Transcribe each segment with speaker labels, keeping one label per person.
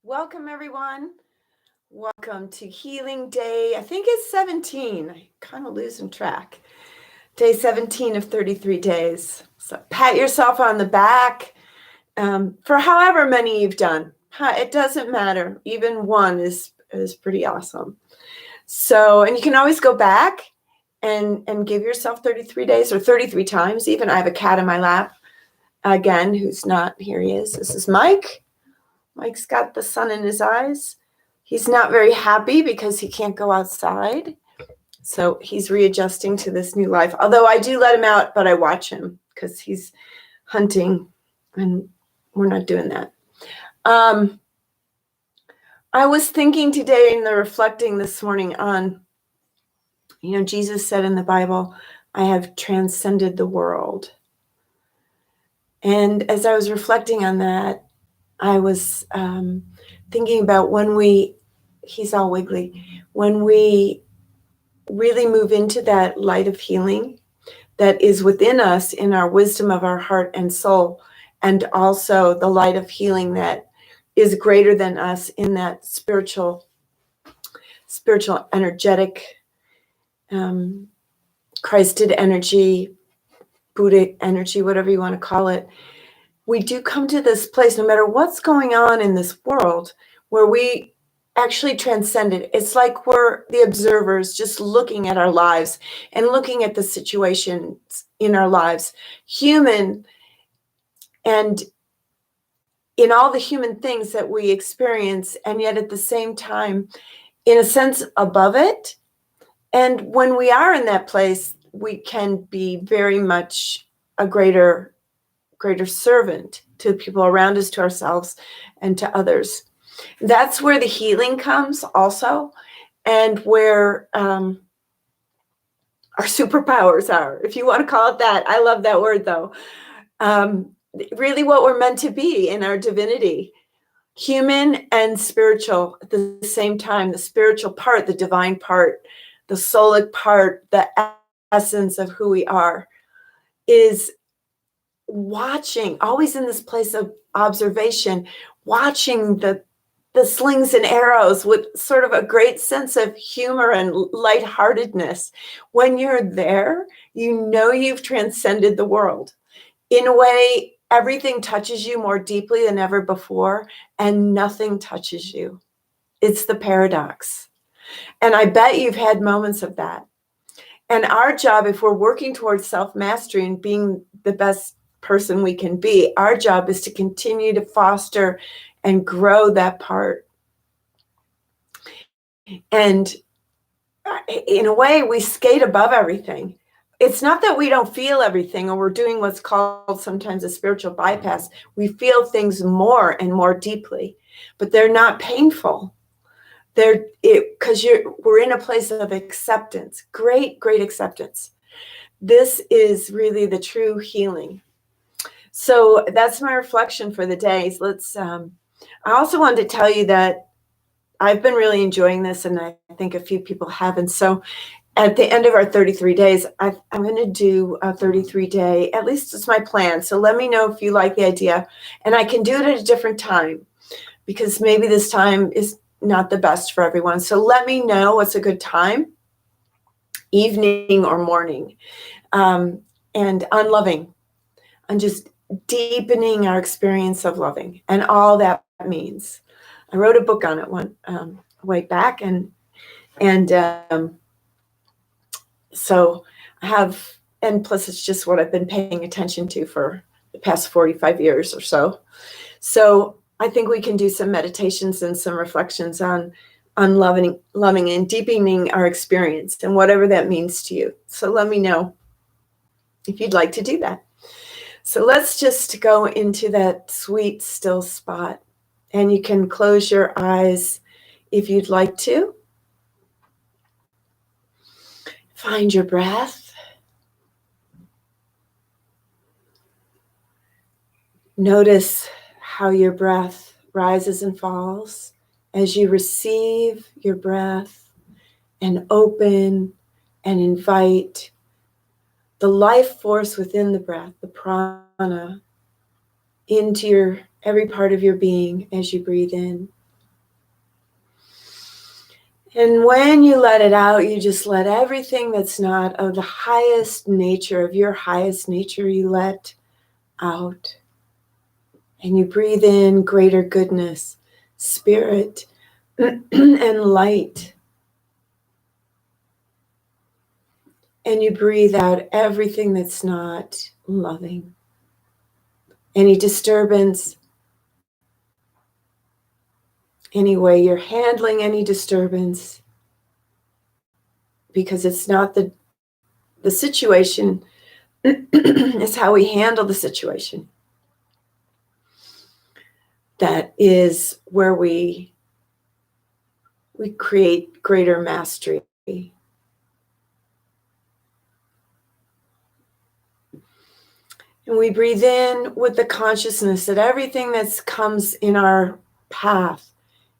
Speaker 1: Welcome, everyone. Welcome to Healing Day. I think it's 17. I kind of losing track. Day 17 of 33 days. So pat yourself on the back for however many you've done. It doesn't matter. Even one is pretty awesome. So, and you can always go back and give yourself 33 days or 33 times. Even I have a cat in my lap again who's not here. He is. This is Mike. Mike's got the sun in his eyes. He's not very happy because he can't go outside. So he's readjusting to this new life. Although I do let him out, but I watch him because he's hunting and we're not doing that. I was thinking today in the reflecting this morning on, Jesus said in the Bible, I have transcended the world. And as I was reflecting on that, I was thinking about he's all wiggly, when we really move into that light of healing that is within us in our wisdom of our heart and soul, and also the light of healing that is greater than us in that spiritual, energetic, Christed energy, Buddha energy, whatever you want to call it. We do come to this place, no matter what's going on in this world, where we actually transcend it. It's like we're the observers just looking at our lives and looking at the situations in our lives, human, and in all the human things that we experience, and yet at the same time, in a sense, above it. And when we are in that place, we can be very much a greater servant to the people around us, to ourselves, and to others. That's where the healing comes also, and where our superpowers are, if you want to call it that. I love that word, though. Really what we're meant to be in our divinity, human and spiritual at the same time. The spiritual part, the divine part, the soulic part, the essence of who we are, is watching, always in this place of observation, watching the slings and arrows with sort of a great sense of humor and lightheartedness. When you're there, you've transcended the world. In a way, everything touches you more deeply than ever before, and nothing touches you. It's the paradox. And I bet you've had moments of that. And our job, if we're working towards self-mastery and being the best person we can be, our job is to continue to foster and grow that part. And in a way, we skate above everything. It's not that we don't feel everything, or we're doing what's called sometimes a spiritual bypass. We feel things more and more deeply, but they're not painful. Because we're in a place of acceptance, great acceptance. This is really the true healing. So that's my reflection for the day. I also wanted to tell you that I've been really enjoying this, and I think a few people haven't. So at the end of our 33 days, I'm going to do a 33-day, at least it's my plan. So let me know if you like the idea. And I can do it at a different time, because maybe this time is not the best for everyone. So let me know what's a good time, evening or morning. And on loving, on just deepening our experience of loving and all that means. I wrote a book on it one way back, and so I have, and plus it's just what I've been paying attention to for the past 45 years or so. So I think we can do some meditations and some reflections on loving and deepening our experience, and whatever that means to you. So let me know if you'd like to do that. So let's just go into that sweet, still spot. And you can close your eyes if you'd like to. Find your breath. Notice how your breath rises and falls as you receive your breath and open and invite the life force within the breath, the prana, into every part of your being as you breathe in. And when you let it out, you just let everything that's not of the highest nature, of your highest nature, you let out. And you breathe in greater goodness, spirit, and light. And you breathe out everything that's not loving. Any disturbance, any way you're handling any disturbance, because it's not the situation, it's how we handle the situation. That is where we create greater mastery. And we breathe in with the consciousness that everything that comes in our path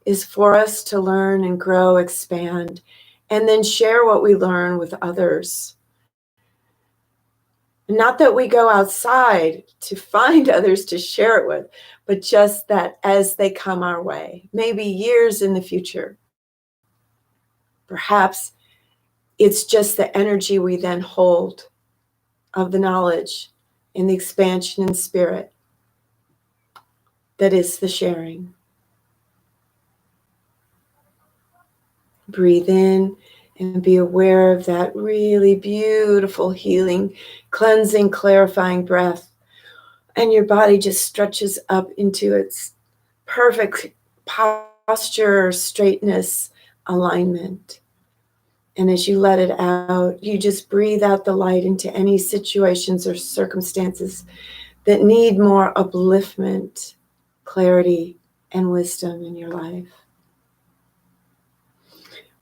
Speaker 1: is for us to learn and grow, expand, and then share what we learn with others. Not that we go outside to find others to share it with, but just that as they come our way, maybe years in the future, perhaps it's just the energy we then hold of the knowledge and the expansion in spirit that is the sharing. Breathe in and be aware of that really beautiful, healing, cleansing, clarifying breath. And your body just stretches up into its perfect posture, straightness, alignment. And as you let it out, you just breathe out the light into any situations or circumstances that need more upliftment, clarity, and wisdom in your life.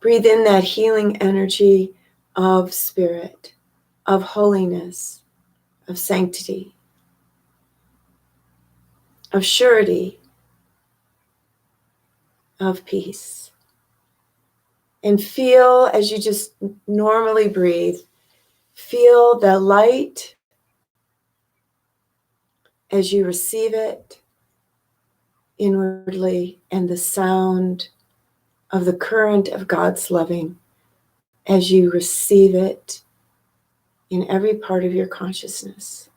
Speaker 1: Breathe in that healing energy of spirit, of holiness, of sanctity, of surety, of peace. And feel, as you just normally breathe, feel the light as you receive it inwardly, and the sound of the current of God's loving as you receive it in every part of your consciousness.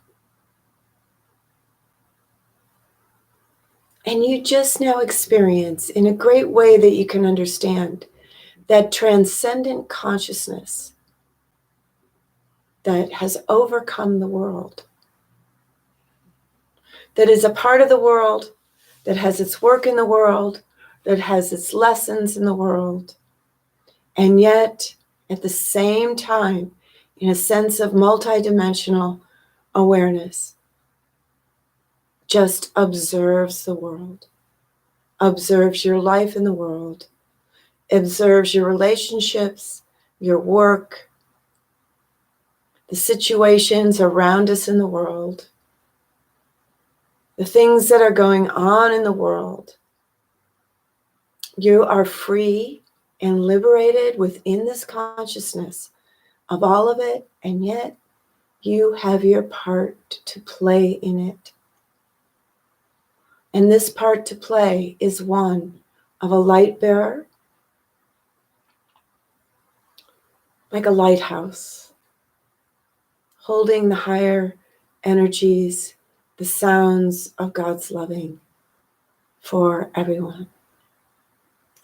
Speaker 1: And you just now experience, in a great way that you can understand, that transcendent consciousness that has overcome the world, that is a part of the world, that has its work in the world, that has its lessons in the world, and yet at the same time, in a sense of multidimensional awareness, just observes the world, observes your life in the world, observes your relationships, your work, the situations around us in the world, the things that are going on in the world. You are free and liberated within this consciousness of all of it, and yet you have your part to play in it. And this part to play is one of a light bearer, like a lighthouse, holding the higher energies, the sounds of God's loving for everyone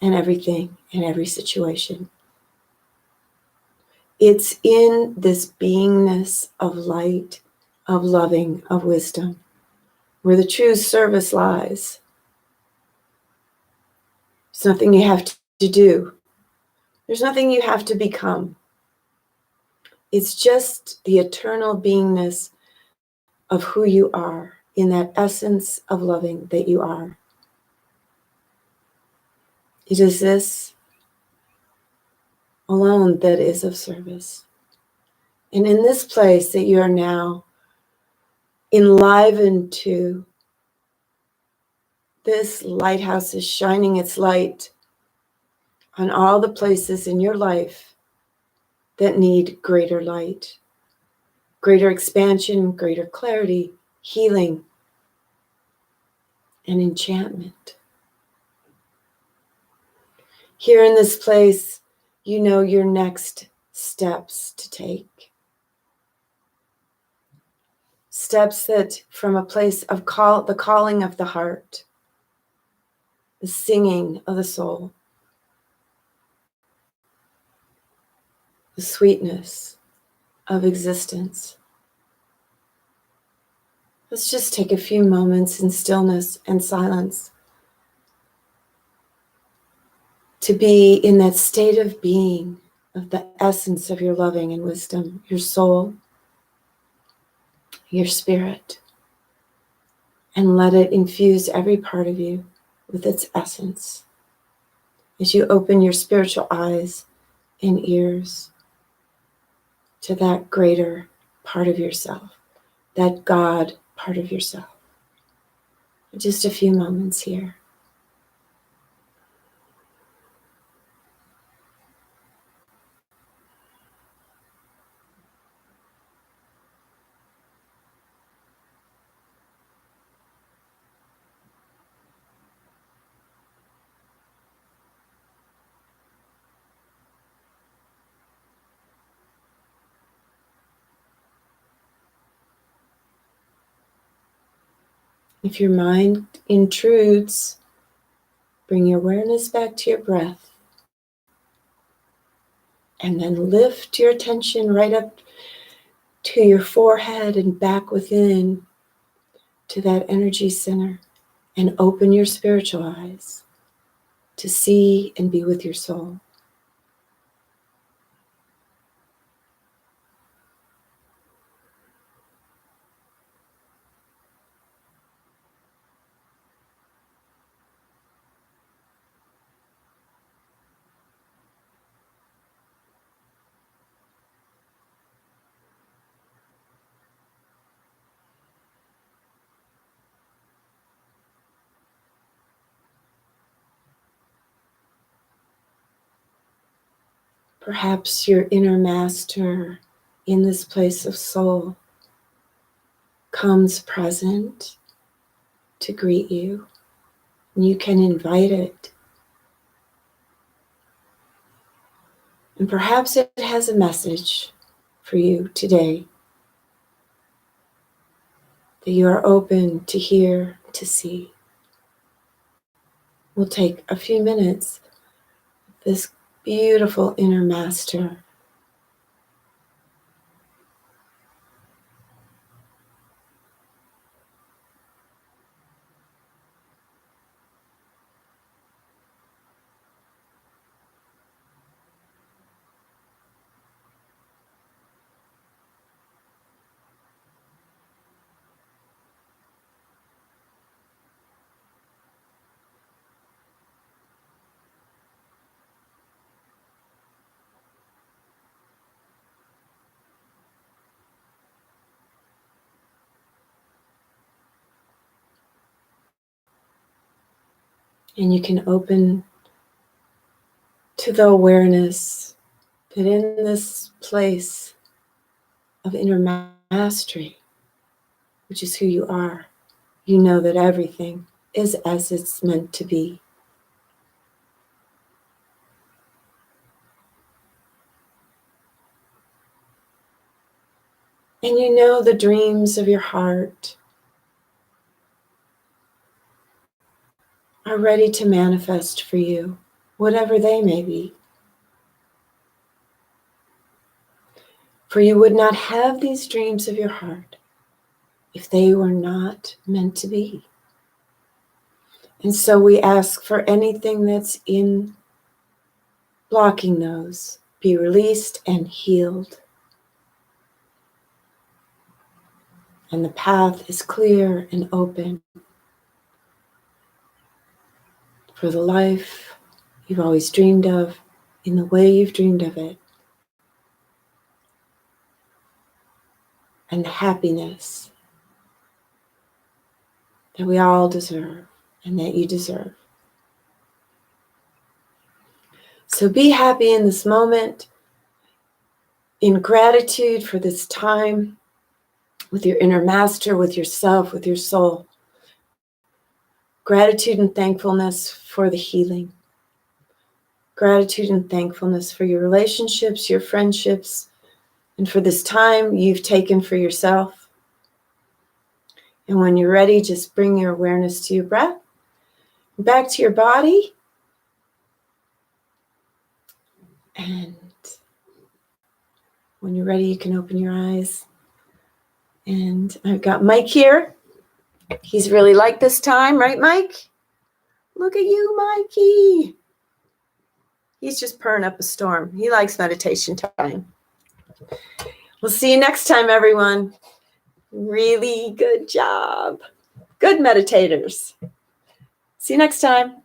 Speaker 1: and everything in every situation. It's in this beingness of light, of loving, of wisdom, where the true service lies. There's nothing you have to do. There's nothing you have to become. It's just the eternal beingness of who you are, in that essence of loving that you are. It is this alone that is of service. And in this place that you are now enlivened to, this lighthouse is shining its light on all the places in your life that need greater light, greater expansion, greater clarity, healing, and enchantment. Here in this place, you know your next steps to take. Steps that from a place of the calling of the heart, the singing of the soul, the sweetness of existence. Let's just take a few moments in stillness and silence to be in that state of being, of the essence of your loving and wisdom, your soul, your spirit, and let it infuse every part of you with its essence as you open your spiritual eyes and ears to that greater part of yourself, that God part of yourself. Just a few moments here. If your mind intrudes, bring your awareness back to your breath. And then lift your attention right up to your forehead and back within to that energy center. And open your spiritual eyes to see and be with your soul. Perhaps your inner master in this place of soul comes present to greet you. And you can invite it. And perhaps it has a message for you today that you are open to hear, to see. We'll take a few minutes with this beautiful inner master. And you can open to the awareness that in this place of inner mastery, which is who you are, you know that everything is as it's meant to be. And you know the dreams of your heart are ready to manifest for you, whatever they may be. For you would not have these dreams of your heart if they were not meant to be. And so we ask for anything that's in blocking those be released and healed. And the path is clear and open for the life you've always dreamed of in the way you've dreamed of it. And the happiness that we all deserve and that you deserve. So be happy in this moment, in gratitude for this time with your inner master, with yourself, with your soul. Gratitude and thankfulness for the healing. gratitude and thankfulness for your relationships, your friendships, and for this time you've taken for yourself. And when you're ready, just bring your awareness to your breath, back to your body. And when you're ready, you can open your eyes. And I've got Mike here. He's really liked this time, right, Mike? Look at you, Mikey. He's just purring up a storm. He likes meditation time. We'll see you next time, everyone. Really good job. Good meditators. See you next time.